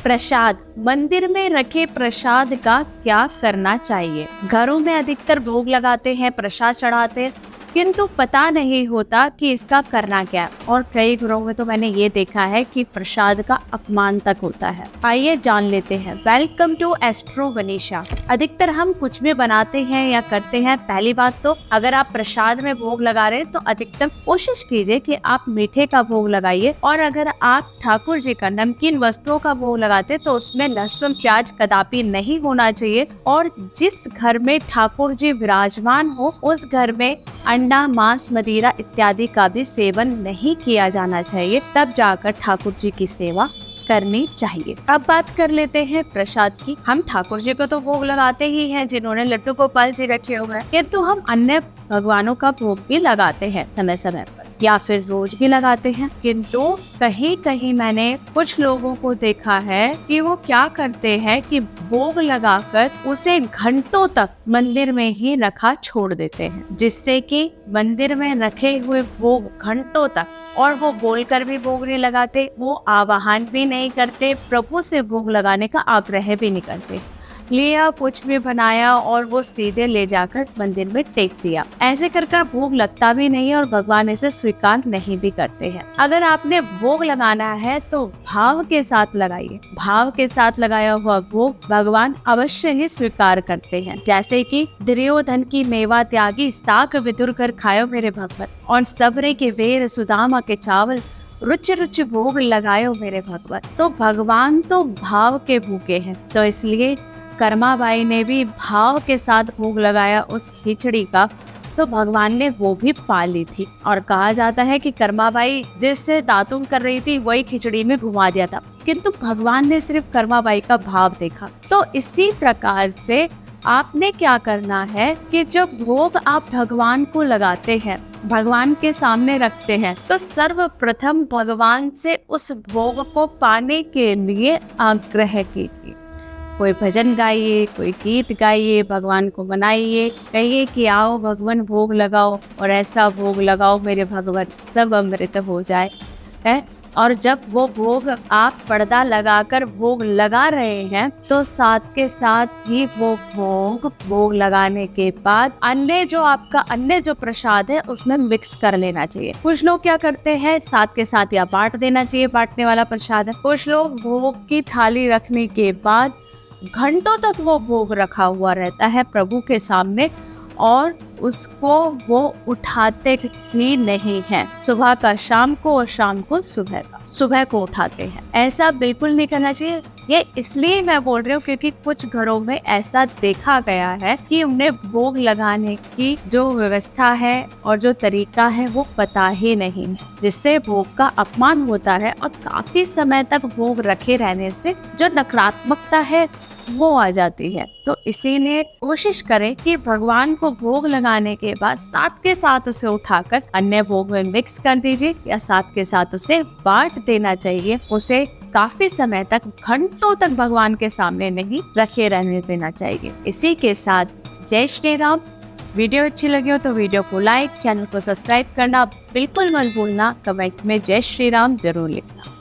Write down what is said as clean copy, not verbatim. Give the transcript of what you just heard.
प्रसाद, मंदिर में रखे प्रसाद का क्या करना चाहिए। घरों में अधिकतर भोग लगाते हैं, प्रसाद चढ़ाते हैं, किंतु पता नहीं होता कि इसका करना क्या है। और कई घरों में तो मैंने ये देखा है कि प्रसाद का अपमान तक होता है। आइए जान लेते हैं। Welcome to Astro Vanisha. अधिकतर हम कुछ भी बनाते हैं या करते हैं, पहली बात तो अगर आप प्रसाद में भोग लगा रहे हैं तो अधिकतर कोशिश कीजिए कि आप मीठे का भोग लगाइए। और अगर आप ठाकुर जी का नमकीन वस्तुओं का भोग लगाते तो उसमें लहसुन प्याज कदापि नहीं होना चाहिए। और जिस घर में ठाकुर जी विराजमान हो उस घर में अंडा, मांस, मदिरा इत्यादि का भी सेवन नहीं किया जाना चाहिए, तब जाकर ठाकुर जी की सेवा करनी चाहिए। अब बात कर लेते हैं प्रसाद की। हम ठाकुर जी को तो भोग लगाते ही हैं, जिन्होंने लड्डू गोपाल जी रखे हुए हैं, किंतु हम अन्य भगवानों का भोग भी लगाते हैं समय समय पर, या फिर रोज भी लगाते हैं। किंतु कहीं कहीं मैंने कुछ लोगों को देखा है कि वो क्या करते हैं कि भोग लगाकर उसे घंटों तक मंदिर में ही रखा छोड़ देते हैं, जिससे कि मंदिर में रखे हुए भोग घंटों तक, और वो बोलकर भी भोग नहीं लगाते, वो आवाहन भी नहीं करते, प्रभु से भोग लगाने का आग्रह भी नहीं करते। लिया कुछ भी बनाया और वो सीधे ले जाकर मंदिर में टेक दिया। ऐसे कर कर भोग लगता भी नहीं और भगवान इसे स्वीकार नहीं भी करते हैं। अगर आपने भोग लगाना है तो भाव के साथ लगाइए। भाव के साथ लगाया हुआ भोग भगवान अवश्य ही स्वीकार करते हैं। जैसे कि दुर्योधन की मेवा त्यागी, साग विदुर कर खायो मेरे भगवत, और सबरे के वेर सुदामा के चावल, रुचि रुचि भोग लगायो मेरे भगवत। तो भगवान तो भाव के भूखे हैं, तो इसलिए कर्माबाई ने भी भाव के साथ भोग लगाया उस खिचड़ी का, तो भगवान ने वो भी पा ली थी। और कहा जाता है कि कर्माबाई जिससे दातुन कर रही थी वही खिचड़ी में घुमा दिया था, किंतु भगवान ने सिर्फ कर्माबाई का भाव देखा। तो इसी प्रकार से आपने क्या करना है कि जब भोग आप भगवान को लगाते हैं, भगवान के सामने रखते हैं, तो सर्वप्रथम भगवान से उस भोग को पाने के लिए आग्रह कीजिए। कोई भजन गाइए, कोई गीत गाइए, भगवान को मनाइए, कहिए कि आओ भगवान भोग लगाओ, और ऐसा भोग लगाओ मेरे भगवान सब अमृत हो जाए है। और जब वो भोग आप पर्दा लगाकर भोग लगा रहे हैं तो साथ के साथ ही वो भोग लगाने के बाद अन्य जो प्रसाद है उसमें मिक्स कर लेना चाहिए। कुछ लोग क्या करते हैं, साथ के साथ या बांट देना चाहिए, बांटने वाला प्रसाद है। कुछ लोग भोग की थाली रखने के बाद घंटों तक वो भोग रखा हुआ रहता है प्रभु के सामने, और उसको वो उठाते ही नहीं है। सुबह का शाम को और शाम को सुबह को उठाते हैं। ऐसा बिल्कुल नहीं करना चाहिए। ये इसलिए मैं बोल रही हूँ क्योंकि कुछ घरों में ऐसा देखा गया है कि उन्हें भोग लगाने की जो व्यवस्था है और जो तरीका है वो पता ही नहीं, जिससे भोग का अपमान होता है। और काफी समय तक भोग रखे रहने से जो नकारात्मकता है वो आ जाती है। तो इसीलिए कोशिश करें कि भगवान को भोग लगाने के बाद साथ के साथ उसे उठाकर अन्य भोग में मिक्स कर दीजिए, या साथ के साथ उसे बांट देना चाहिए। उसे काफी समय तक, घंटों तक भगवान के सामने नहीं रखे रहने देना चाहिए। इसी के साथ जय श्री राम। वीडियो अच्छी लगी हो तो वीडियो को लाइक, चैनल को सब्सक्राइब करना बिल्कुल मत भूलना। कमेंट में जय श्री राम जरूर लिखना।